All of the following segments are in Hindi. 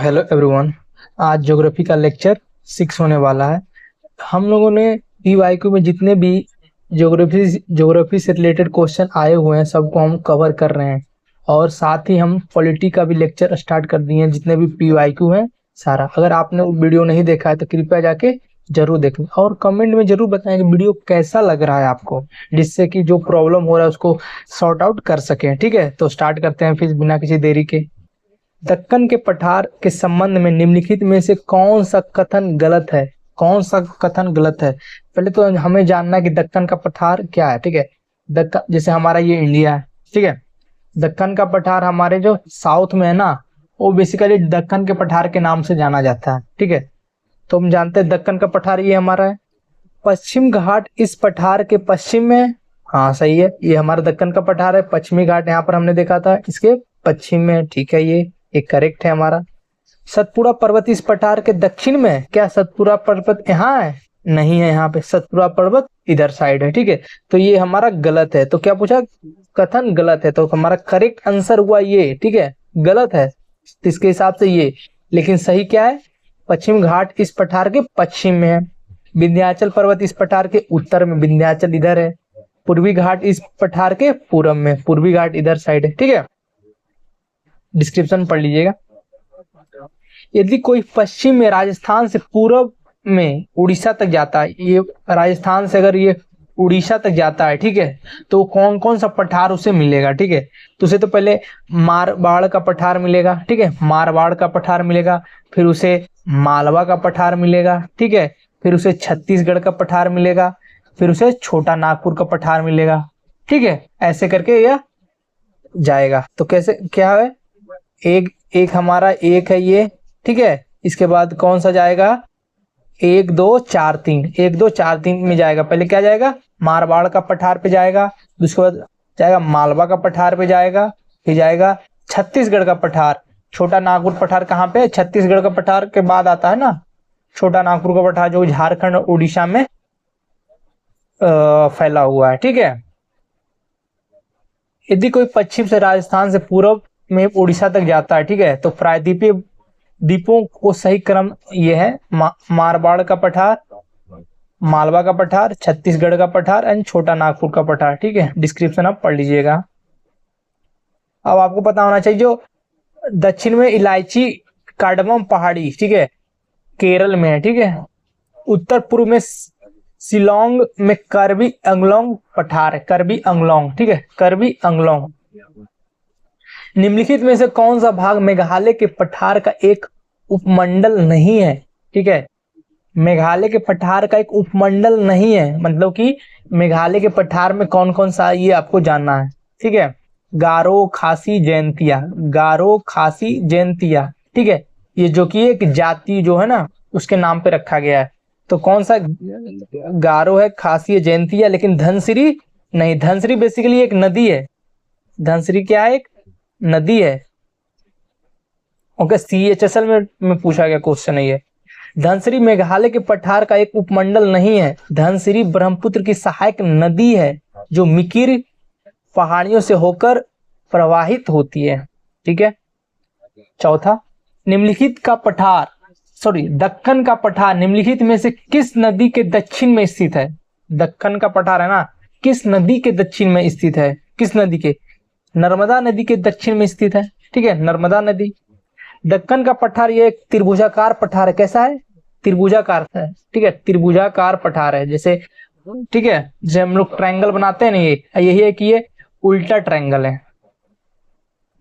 Hello everyone. आज ज्योग्राफी का लेक्चर 6 होने वाला है। हम लोगों ने पीवाईक्यू में जितने भी ज्योग्राफी से रिलेटेड क्वेश्चन आए हुए हैं सबको हम कवर कर रहे हैं, और साथ ही हम पॉलिटी का भी लेक्चर स्टार्ट कर दिए हैं। जितने भी पीवाईक्यू हैं सारा, अगर आपने वीडियो नहीं देखा है तो कृपया जाके जरूर देखें और कमेंट में जरूर बताएं कि वीडियो कैसा लग रहा है आपको, जिससे कि जो प्रॉब्लम हो रहा है उसको सॉर्ट आउट कर सकें। ठीक है, तो स्टार्ट करते हैं फिर बिना किसी देरी के। दक्कन के पठार के संबंध में निम्नलिखित में से कौन सा कथन गलत है? कौन सा कथन गलत है? पहले तो हमें जानना है कि दक्कन का पठार क्या है। ठीक है, दक्कन जैसे हमारा ये इंडिया है, ठीक है, दक्कन का पठार हमारे जो साउथ में है ना, वो बेसिकली दक्कन के पठार के नाम से जाना जाता है। ठीक है, तो हम जानते हैं दक्कन का पठार ये हमारा है। पश्चिम घाट इस पठार के पश्चिम में, हाँ सही है, ये हमारा दक्कन का पठार है। पश्चिमी घाट यहाँ पर हमने देखा था, इसके पश्चिम में। ठीक है, ये करेक्ट है हमारा। सतपुड़ा पर्वत इस पठार के दक्षिण में है। क्या सतपुड़ा पर्वत यहाँ है? नहीं है, यहाँ पे सतपुड़ा पर्वत इधर साइड है। ठीक है, तो ये हमारा गलत है। तो क्या पूछा? कथन गलत है, तो हमारा करेक्ट आंसर हुआ ये। ठीक है, गलत है तो इसके हिसाब से ये, लेकिन सही क्या है? पश्चिम घाट इस पठार के पश्चिम में है। विंध्याचल पर्वत इस पठार के उत्तर में, विंध्याचल इधर है। पूर्वी घाट इस पठार के पूरब में, पूर्वी घाट इधर साइड है। ठीक है, डिस्क्रिप्शन पढ़ लीजिएगा। यदि कोई पश्चिम में राजस्थान से पूर्व में उड़ीसा तक जाता है, ये राजस्थान से अगर ये उड़ीसा तक जाता है, ठीक है, तो कौन कौन सा पठार उसे मिलेगा? ठीक है, तो उसे तो पहले मारवाड़ का पठार मिलेगा। ठीक है, मारवाड़ का पठार मिलेगा, फिर उसे मालवा का पठार मिलेगा। ठीक है, फिर उसे छत्तीसगढ़ का पठार मिलेगा, फिर उसे छोटा नागपुर का पठार मिलेगा। ठीक है, ऐसे करके यह जाएगा। तो कैसे क्या है? एक एक हमारा एक है ये। ठीक है, इसके बाद कौन सा जाएगा? 1 2 4 3, 1 2 4 3 में जाएगा। पहले क्या जाएगा? मारवाड़ का पठार पे जाएगा, उसके बाद जाएगा मालवा का पठार पे जाएगा, फिर जाएगा छत्तीसगढ़ का पठार। छोटा नागपुर पठार कहाँ पे? छत्तीसगढ़ का पठार के बाद आता है ना छोटा नागपुर का पठार, जो झारखंड और उड़ीसा में फैला हुआ है। ठीक है, यदि कोई पश्चिम से राजस्थान से पूर्व में उड़ीसा तक जाता है, ठीक है, तो प्रायद्वीपीय द्वीपों को सही क्रम ये है, मारवाड़ का पठार, मालवा का पठार, छत्तीसगढ़ का पठार एंड छोटा नागपुर का पठार। ठीक है, डिस्क्रिप्शन आप पढ़ लीजिएगा। अब आपको पता होना चाहिए जो दक्षिण में इलायची कार्डमम पहाड़ी, ठीक है, केरल में है। ठीक है, उत्तर पूर्व में शिलोंग में करबी अंगलोंग पठार है, करबी अंगलोंग। ठीक है, करबी अंगलोंग। निम्नलिखित में से कौन सा भाग मेघालय के पठार का एक उपमंडल नहीं है? ठीक है, मेघालय के पठार का एक उपमंडल नहीं है, मतलब कि मेघालय के पठार में कौन कौन सा, ये आपको जानना है। ठीक है, गारो, खासी, जयंतिया, गारो, खासी, जयंतिया। ठीक है, ये जो कि एक जाति जो है ना उसके नाम पे रखा गया है। तो कौन सा? गारो है, खासी है, जयंतिया, लेकिन धनसिरी नहीं। धनसिरी बेसिकली एक नदी है। धनसिरी क्या है? एक नदी है। ओके, CHSL में पूछा गया क्वेश्चन है ये। धनसिरी मेघालय के पठार का एक उपमंडल नहीं है। धनसिरी ब्रह्मपुत्र की सहायक नदी है जो मिकिर पहाड़ियों से होकर प्रवाहित होती है। ठीक है, चौथा, निम्नलिखित का पठार, दक्कन का पठार निम्नलिखित में से किस नदी के दक्षिण में स्थित है? दक्कन का पठार है ना, किस नदी के दक्षिण में स्थित है? किस नदी के? नर्मदा नदी के दक्षिण में स्थित है। ठीक है, नर्मदा नदी। दक्कन का पठार ये एक त्रिभुजाकार पठार है। कैसा है? त्रिभुजाकार है। ठीक है, त्रिभुजाकार पठार है, जैसे, ठीक है, जैसे हम लोग ट्रायंगल बनाते हैं ना, ये यही है कि ये उल्टा ट्रायंगल है।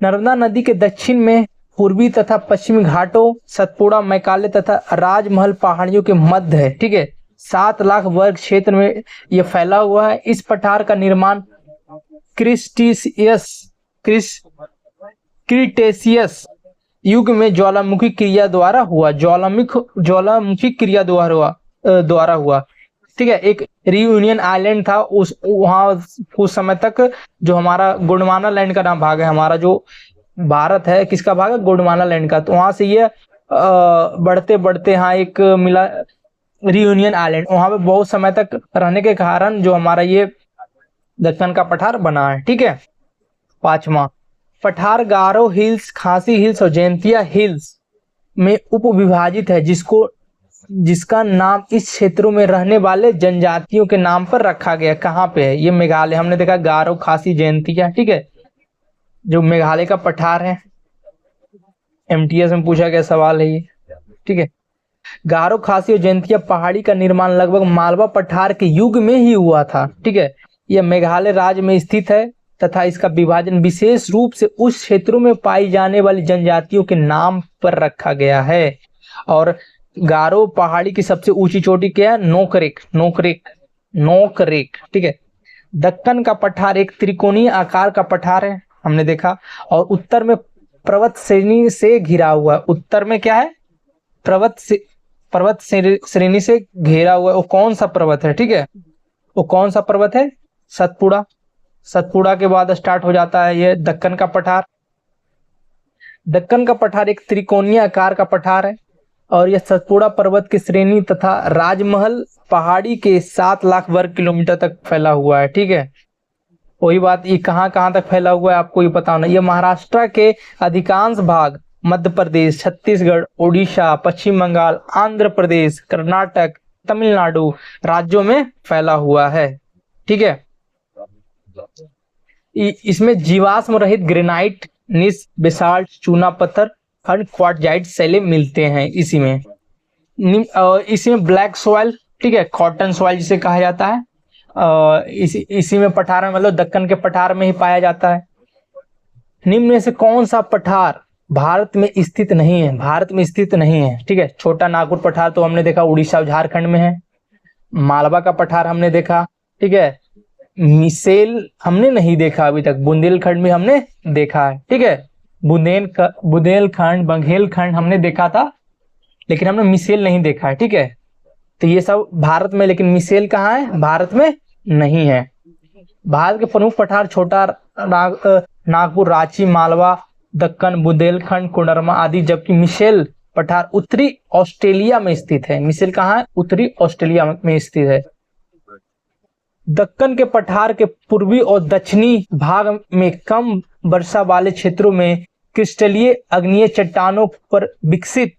नर्मदा नदी के दक्षिण में पूर्वी तथा पश्चिमी घाटों, सतपुड़ा, मैकाले तथा राजमहल पहाड़ियों के मध्य है। ठीक है, 7 लाख वर्ग क्षेत्र में यह फैला हुआ है। इस पठार का निर्माण क्रिटेशियस युग में ज्वालामुखी क्रिया द्वारा हुआ। ज्वालामुखी क्रिया द्वारा हुआ। ठीक है, एक रियूनियन आइलैंड था, वहां उस समय तक जो हमारा गोंडवाना लैंड का नाम भाग है, हमारा जो भारत है किसका भाग है? गोंडवाना लैंड का। तो वहां से ये बढ़ते बढ़ते यहाँ एक मिला रियूनियन आइलैंड, वहां पे बहुत समय तक रहने के कारण जो हमारा ये दक्कन का पठार बना है। ठीक है, 5वां, पठार गारो हिल्स, खासी हिल्स और जयंतिया हिल्स में उप विभाजित है, जिसका नाम इस क्षेत्रों में रहने वाले जनजातियों के नाम पर रखा गया। कहाँ पे है ये? मेघालय। हमने देखा गारो, खासी, जयंतिया, ठीक है, जो मेघालय का पठार है। एमटीएस में पूछा गया सवाल है ये, ठीक है। गारो, खासी और जयंतिया पहाड़ी का निर्माण लगभग मालवा पठार के युग में ही हुआ था, ठीक है। यह मेघालय राज्य में स्थित है तथा इसका विभाजन विशेष रूप से उस क्षेत्रों में पाई जाने वाली जनजातियों के नाम पर रखा गया है। और गारो पहाड़ी की सबसे ऊंची चोटी क्या है? नोकरेक, नोकरेक, नोकरेक, ठीक है। दक्कन का पठार एक त्रिकोणीय आकार का पठार है, हमने देखा, और उत्तर में पर्वत श्रेणी से घिरा हुआ है। उत्तर में क्या है? पर्वत श्रेणी से घेरा हुआ है। वो कौन सा पर्वत है? ठीक है, वो कौन सा पर्वत है? सतपुड़ा। सतपुड़ा के बाद स्टार्ट हो जाता है ये दक्कन का पठार। दक्कन का पठार एक त्रिकोणीय आकार का पठार है और यह सतपुड़ा पर्वत की श्रेणी तथा राजमहल पहाड़ी के 7 लाख वर्ग किलोमीटर तक फैला हुआ है, ठीक है। वही बात, ये कहाँ कहाँ तक फैला हुआ है आपको ये पता होना। ये महाराष्ट्र के अधिकांश भाग, मध्य प्रदेश, छत्तीसगढ़, उड़ीसा, पश्चिम बंगाल, आंध्र प्रदेश, कर्नाटक, तमिलनाडु राज्यों में फैला हुआ है, ठीक है। इसमें जीवाश्म रहित ग्रेनाइट, निस, बेसाल्ट, चूना पत्थर, खंड, क्वार्टजाइट शैलें मिलते हैं इसी में। इसमें ब्लैक सॉइल, ठीक है, कॉटन सॉइल जिसे कहा जाता है, इसी में पठार में, मतलब दक्कन के पठार में ही पाया जाता है। निम्न में से कौन सा पठार भारत में स्थित नहीं है? भारत में स्थित नहीं है, ठीक है। छोटा नागपुर पठार तो हमने देखा उड़ीसा और झारखंड में है। मालवा का पठार हमने देखा, ठीक है। मिसेल हमने नहीं देखा अभी तक, बुंदेलखंड में हमने देखा है, ठीक है। बुंदेलखंड, बघेलखंड हमने देखा था, लेकिन हमने मिसेल नहीं देखा है, ठीक है। तो ये सब भारत में, लेकिन मिसेल कहाँ है? भारत में नहीं है। भारत के प्रमुख पठार छोटा नागपुर, रांची, मालवा, दक्कन, बुंदेलखंड, कोडरमा आदि, जबकि मिसेल पठार उत्तरी ऑस्ट्रेलिया में स्थित है। मिसेल कहाँ है? उत्तरी ऑस्ट्रेलिया में स्थित है। दक्कन के पठार के पूर्वी और दक्षिणी भाग में कम वर्षा वाले क्षेत्रों में क्रिस्टलीय अग्नीय चट्टानों पर विकसित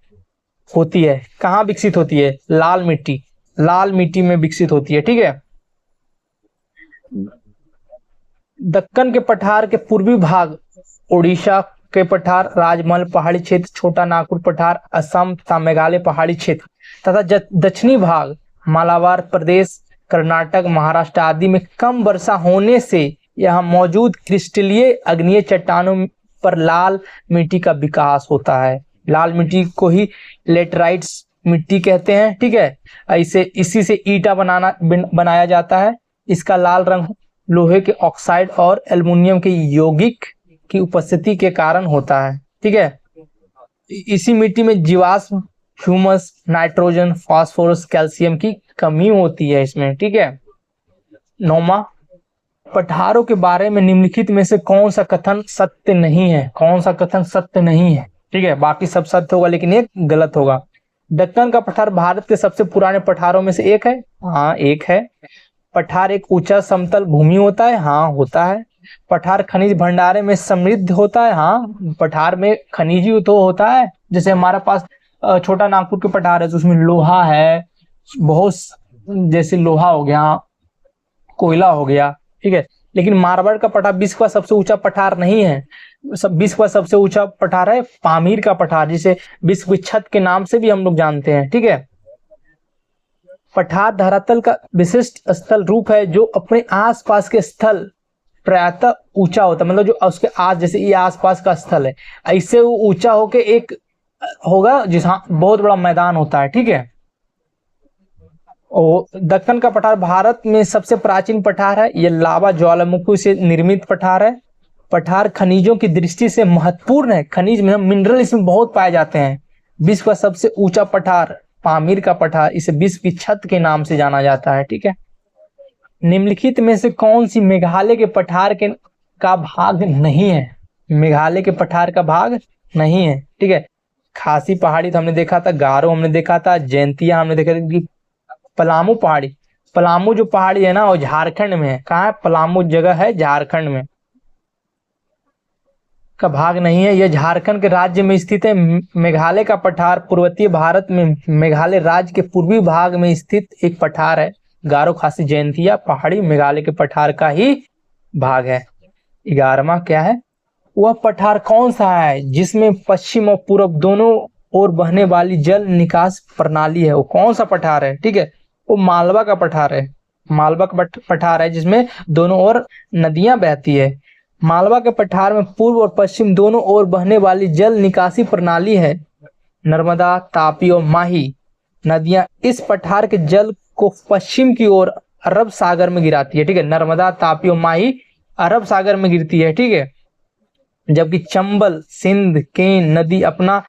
होती है। कहाँ विकसित होती है? लाल मिट्टी, लाल मिट्टी में विकसित होती है, ठीक है। दक्कन के पठार के पूर्वी भाग उड़ीसा के पठार, राजमहल पहाड़ी क्षेत्र, छोटा नागपुर पठार, असम तथा मेघालय पहाड़ी क्षेत्र तथा दक्षिणी भाग मालाबार प्रदेश, कर्नाटक, महाराष्ट्र आदि में कम वर्षा होने से यहाँ मौजूद क्रिस्टलीय अग्नीय चट्टानों पर लाल मिट्टी का विकास होता है। लाल मिट्टी को ही लेटराइट्स मिट्टी कहते हैं, ठीक है। इसी से ईंटा बनाया जाता है। इसका लाल रंग लोहे के ऑक्साइड और एल्युमिनियम के यौगिक की उपस्थिति के कारण होता है, ठीक है। इसी मिट्टी में जीवाश्म, ह्यूमस, नाइट्रोजन, फास्फोरस, कैल्शियम की कमी होती है इसमें, ठीक है। 9वां, पठारों के बारे में निम्नलिखित में से कौन सा कथन सत्य नहीं है? कौन सा कथन सत्य नहीं है? ठीक है, बाकी सब सत्य होगा लेकिन एक गलत होगा। दक्कन का पठार भारत के सबसे पुराने पठारों में से एक है। हाँ, एक है। पठार एक ऊंचा समतल भूमि होता है। हाँ, होता है। पठार खनिज भंडारे में समृद्ध होता है। हाँ, पठार में खनिज तो होता है। जैसे हमारे पास छोटा नागपुर के पठार है तो उसमें लोहा है बहुत, जैसे लोहा हो गया, कोयला हो गया, ठीक है। लेकिन मारवाड़ का पठार विश्व का सबसे ऊंचा पठार नहीं है। विश्व का सबसे ऊंचा पठार है पामीर का पठार, जिसे विश्व की छत के नाम से भी हम लोग जानते हैं, ठीक है। पठार धरातल का विशिष्ट स्थल रूप है जो अपने आसपास के स्थल प्रायतः ऊंचा होता है, मतलब जो उसके जैसे ये आसपास का स्थल है, ऐसे वो ऊंचा होके एक होगा जिसमें बहुत बड़ा मैदान होता है, ठीक है। और दक्कन का पठार भारत में सबसे प्राचीन पठार है। ये लावा ज्वालामुखी से निर्मित पठार है। पठार खनिजों की दृष्टि से महत्वपूर्ण है। खनिज में मिनरल इसमें बहुत पाए जाते हैं। विश्व का सबसे ऊंचा पठार पामीर का पठार, इसे विश्व की छत के नाम से जाना जाता है, ठीक है। निम्नलिखित में से कौन सी मेघालय के पठार का भाग नहीं है? मेघालय के पठार का भाग नहीं है, ठीक है। खासी पहाड़ी तो हमने देखा था, गारो हमने देखा था, जयंतिया हमने देखा था। पलामू पहाड़ी, पलामू जो पहाड़ी है ना वो झारखंड में है। कहाँ है? पलामू जगह है झारखंड में। का भाग नहीं है। यह झारखंड के राज्य में स्थित है। मेघालय का पठार पूर्वोत्तर भारत में मेघालय राज्य के पूर्वी भाग में स्थित एक पठार है। गारो खासी जयंतिया पहाड़ी मेघालय के पठार का ही भाग है। 11वां क्या है, वह पठार कौन सा है जिसमें पश्चिम और पूर्व दोनों ओर बहने वाली जल निकास प्रणाली है। वो कौन सा पठार है, ठीक है, वो मालवा का पठार है। मालवा का पठार है जिसमें दोनों ओर नदियां बहती है। मालवा के पठार में पूर्व और पश्चिम दोनों ओर बहने वाली जल निकासी प्रणाली है। नर्मदा, तापी और माही नदियां इस पठार के जल को पश्चिम की ओर अरब सागर में गिराती है, ठीक है। नर्मदा, तापी और माही अरब सागर में गिरती है, ठीक है। जबकि चंबल, सिंध, केन नदी अपना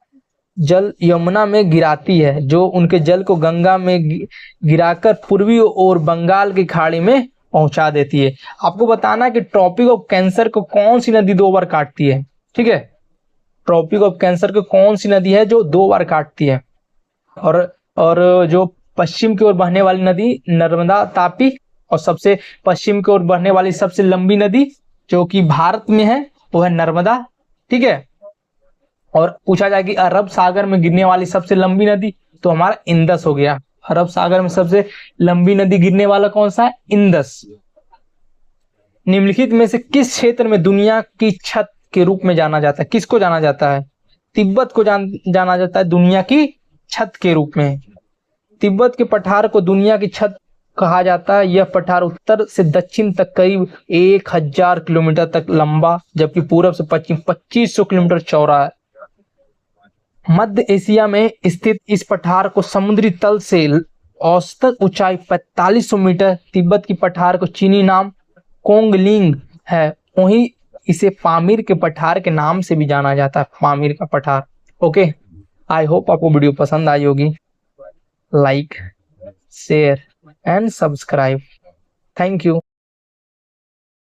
जल यमुना में गिराती है, जो उनके जल को गंगा में गिराकर पूर्वी और बंगाल की खाड़ी में पहुंचा देती है। आपको बताना है कि ट्रॉपिक ऑफ कैंसर को कौन सी नदी 2 बार काटती है, ठीक है। ट्रॉपिक ऑफ कैंसर को कौन सी नदी है जो 2 बार काटती है। और जो पश्चिम की ओर बहने वाली नदी नर्मदा, तापी, और सबसे पश्चिम की ओर बहने वाली सबसे लंबी नदी जो कि भारत में है वो है नर्मदा, ठीक है। और पूछा जाए कि अरब सागर में गिरने वाली सबसे लंबी नदी, तो हमारा इंदस हो गया। अरब सागर में सबसे लंबी नदी गिरने वाला कौन सा है, इंदस। निम्नलिखित में से किस क्षेत्र में दुनिया की छत के रूप में जाना जाता है, किसको जाना जाता है, तिब्बत को जाना जाता है दुनिया की छत के रूप में। तिब्बत के पठार को दुनिया की छत कहा जाता है। यह पठार उत्तर से दक्षिण तक करीब 1000 किलोमीटर तक लंबा, जबकि पूर्व से पश्चिम 2500 किलोमीटर चौड़ा है। मध्य एशिया में स्थित इस पठार को समुद्री तल से औसतन ऊंचाई 4500 मीटर। तिब्बत की पठार को चीनी नाम कोंगलिंग है, वहीं इसे पामीर के पठार के नाम से भी जाना जाता है, पामीर का पठार। ओके, आई होप आपको वीडियो पसंद आई होगी। Like, share and subscribe. Thank you.